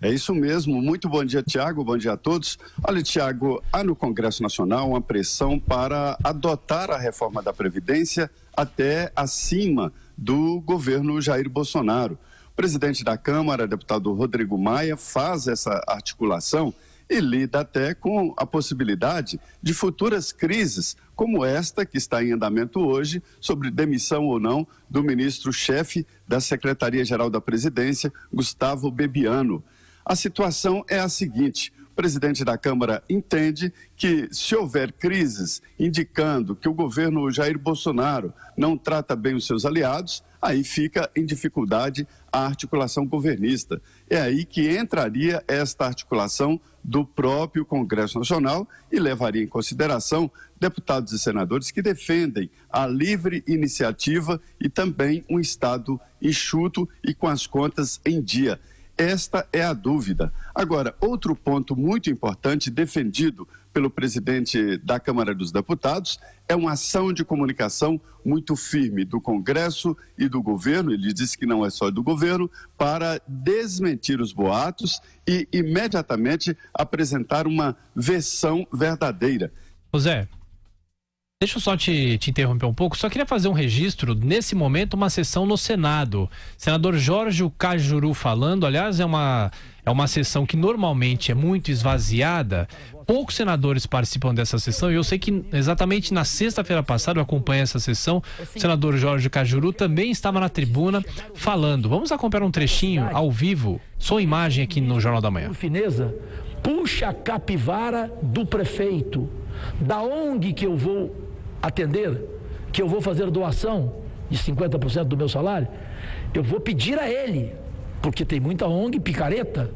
É isso mesmo. Muito bom dia, Tiago. Bom dia a todos. Olha, Tiago, há no Congresso Nacional uma pressão para adotar a reforma da Previdência até acima do governo Jair Bolsonaro. O presidente da Câmara, deputado Rodrigo Maia, faz essa articulação e lida até com a possibilidade de futuras crises, como esta que está em andamento hoje, sobre demissão ou não do ministro-chefe da Secretaria-Geral da Presidência, Gustavo Bebiano. A situação é a seguinte: o presidente da Câmara entende que, se houver crises indicando que o governo Jair Bolsonaro não trata bem os seus aliados, aí fica em dificuldade a articulação governista. É aí que entraria esta articulação do próprio Congresso Nacional e levaria em consideração deputados e senadores que defendem a livre iniciativa e também um Estado enxuto e com as contas em dia. Esta é a dúvida. Agora, outro ponto muito importante defendido pelo presidente da Câmara dos Deputados é uma ação de comunicação muito firme do Congresso e do governo, ele disse que não é só do governo, para desmentir os boatos e imediatamente apresentar uma versão verdadeira. José, deixa eu só te interromper um pouco. Só queria fazer um registro, nesse momento, uma sessão no Senado. Senador Jorge Cajuru falando, aliás, é uma sessão que normalmente é muito esvaziada. Poucos senadores participam dessa sessão e eu sei que exatamente na sexta-feira passada eu acompanhei essa sessão. O senador Jorge Cajuru também estava na tribuna falando. Vamos acompanhar um trechinho ao vivo, som e imagem aqui no Jornal da Manhã. Fineza, puxa a capivara do prefeito, da ONG que eu vou atender, que eu vou fazer doação de 50% do meu salário, eu vou pedir a ele, porque tem muita ONG picareta,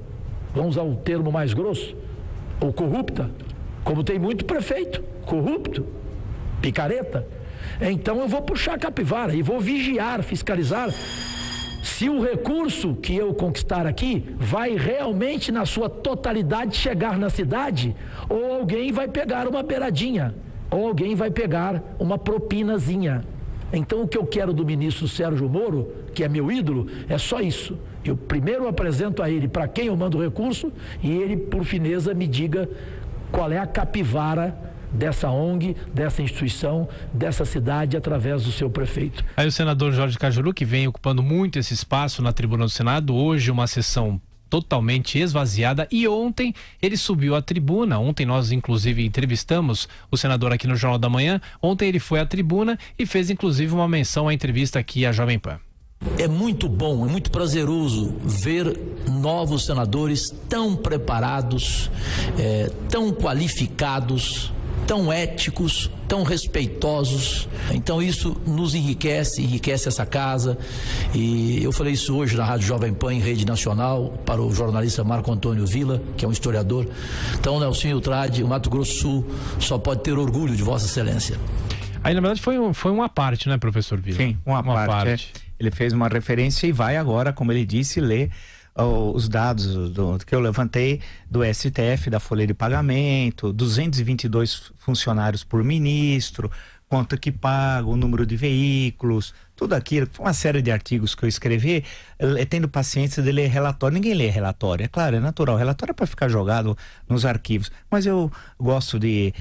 vamos usar o termo mais grosso, ou corrupta, como tem muito prefeito corrupto, picareta. Então eu vou puxar a capivara e vou vigiar, fiscalizar se o recurso que eu conquistar aqui vai realmente na sua totalidade chegar na cidade, ou alguém vai pegar uma beiradinha, ou alguém vai pegar uma propinazinha. Então o que eu quero do ministro Sérgio Moro, que é meu ídolo, é só isso. Eu primeiro apresento a ele para quem eu mando o recurso e ele, por fineza, me diga qual é a capivara dessa ONG, dessa instituição, dessa cidade, através do seu prefeito. Aí o senador Jorge Cajuru, que vem ocupando muito esse espaço na tribuna do Senado, hoje uma sessão totalmente esvaziada, e ontem ele subiu à tribuna. Ontem nós inclusive entrevistamos o senador aqui no Jornal da Manhã. Ontem ele foi à tribuna e fez inclusive uma menção à entrevista aqui à Jovem Pan. É muito bom, é muito prazeroso ver novos senadores tão preparados, tão qualificados, tão éticos, tão respeitosos. Então isso nos enriquece essa casa. E eu falei isso hoje na Rádio Jovem Pan, em rede nacional, para o jornalista Marco Antônio Villa, que é um historiador. Então, Nelson Utrade, o Mato Grosso do Sul só pode ter orgulho de Vossa Excelência. Aí, na verdade, foi uma parte, né, professor Villa? Sim, uma parte. Ele fez uma referência e vai agora, como ele disse, ler os dados que eu levantei do STF, da folha de pagamento, 222 funcionários por ministro, quanto que paga, o número de veículos, tudo aquilo, uma série de artigos que eu escrevi, tendo paciência de ler relatório. Ninguém lê relatório, é claro, é natural, relatório é para ficar jogado nos arquivos, mas eu gosto de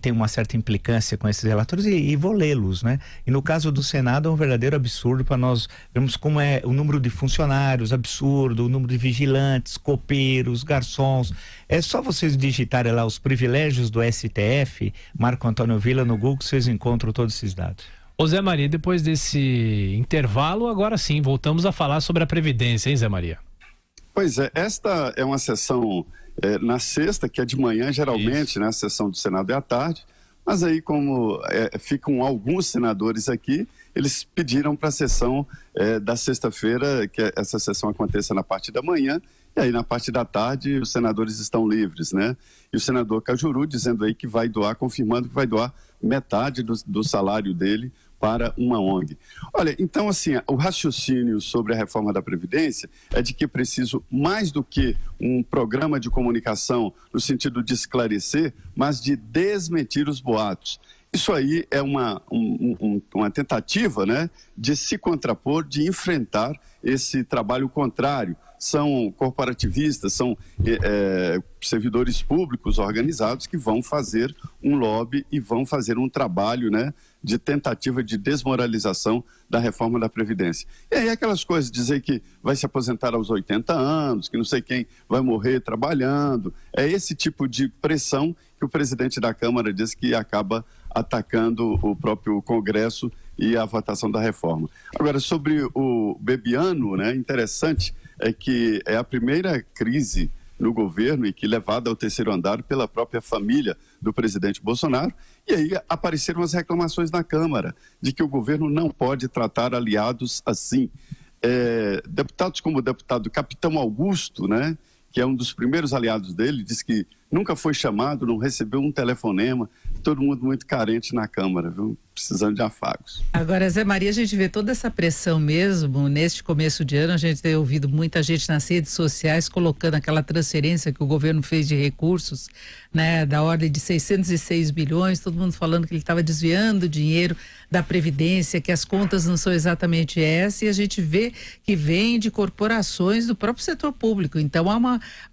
ter uma certa implicância com esses relatórios e vou lê-los, né? E no caso do Senado é um verdadeiro absurdo para nós vermos como é o número de funcionários, absurdo, o número de vigilantes, copeiros, garçons. É só vocês digitarem lá os privilégios do STF, Marco Antônio Villa, no Google, vocês encontram todos esses dados. Ô Zé Maria, depois desse intervalo, agora sim, voltamos a falar sobre a Previdência, hein, Zé Maria? Pois é, esta é uma sessão na sexta, que é de manhã, geralmente, né? A sessão do Senado é à tarde, mas aí como ficam alguns senadores aqui, eles pediram para a sessão da sexta-feira, que essa sessão aconteça na parte da manhã, e aí na parte da tarde os senadores estão livres, né? E o senador Cajuru dizendo aí que vai doar, confirmando que vai doar metade do salário dele para uma ONG. Olha, então assim, o raciocínio sobre a reforma da Previdência é de que é preciso mais do que um programa de comunicação no sentido de esclarecer, mas de desmentir os boatos. Isso aí é uma tentativa, né, de se contrapor, de enfrentar esse trabalho contrário, são corporativistas, são servidores públicos organizados que vão fazer um lobby e vão fazer um trabalho, né, de tentativa de desmoralização da reforma da Previdência. E aí aquelas coisas, dizer que vai se aposentar aos 80 anos, que não sei quem vai morrer trabalhando, é esse tipo de pressão que o presidente da Câmara diz que acaba atacando o próprio Congresso e a votação da reforma. Agora, sobre o Bebiano, né, interessante é que é a primeira crise no governo e que levada ao terceiro andar pela própria família do presidente Bolsonaro, e aí apareceram as reclamações na Câmara de que o governo não pode tratar aliados assim. Deputados como o deputado Capitão Augusto, né, que é um dos primeiros aliados dele, diz que nunca foi chamado, não recebeu um telefonema, todo mundo muito carente na Câmara, viu? Precisando de afagos. Agora, Zé Maria, a gente vê toda essa pressão mesmo, neste começo de ano, a gente tem ouvido muita gente nas redes sociais colocando aquela transferência que o governo fez de recursos, né, da ordem de 606 bilhões, todo mundo falando que ele estava desviando dinheiro da Previdência, que as contas não são exatamente essas, e a gente vê que vem de corporações do próprio setor público. Então, há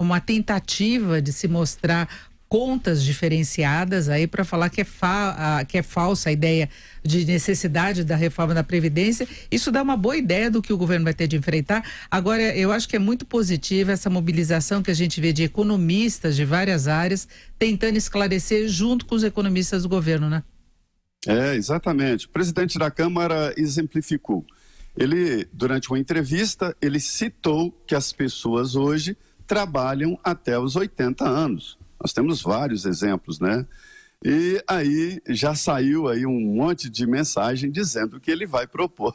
uma tentativa de se mostrar contas diferenciadas aí para falar que é falsa a ideia de necessidade da reforma da Previdência. Isso dá uma boa ideia do que o governo vai ter de enfrentar. Agora, eu acho que é muito positiva essa mobilização que a gente vê de economistas de várias áreas tentando esclarecer junto com os economistas do governo, né? Exatamente. O presidente da Câmara exemplificou. Ele, durante uma entrevista, ele citou que as pessoas hoje trabalham até os 80 anos. Nós temos vários exemplos, né? E aí já saiu aí um monte de mensagem dizendo que ele vai propor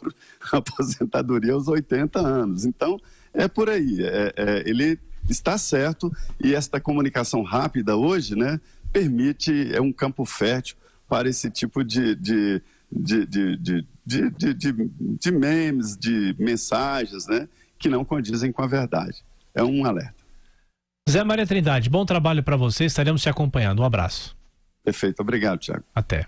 a aposentadoria aos 80 anos. Então, é por aí. Ele está certo e esta comunicação rápida hoje, né, permite, é um campo fértil para esse tipo de memes, de mensagens, né, que não condizem com a verdade. É um alerta. Zé Maria Trindade, bom trabalho para você, estaremos te acompanhando. Um abraço. Perfeito, obrigado, Thiago. Até.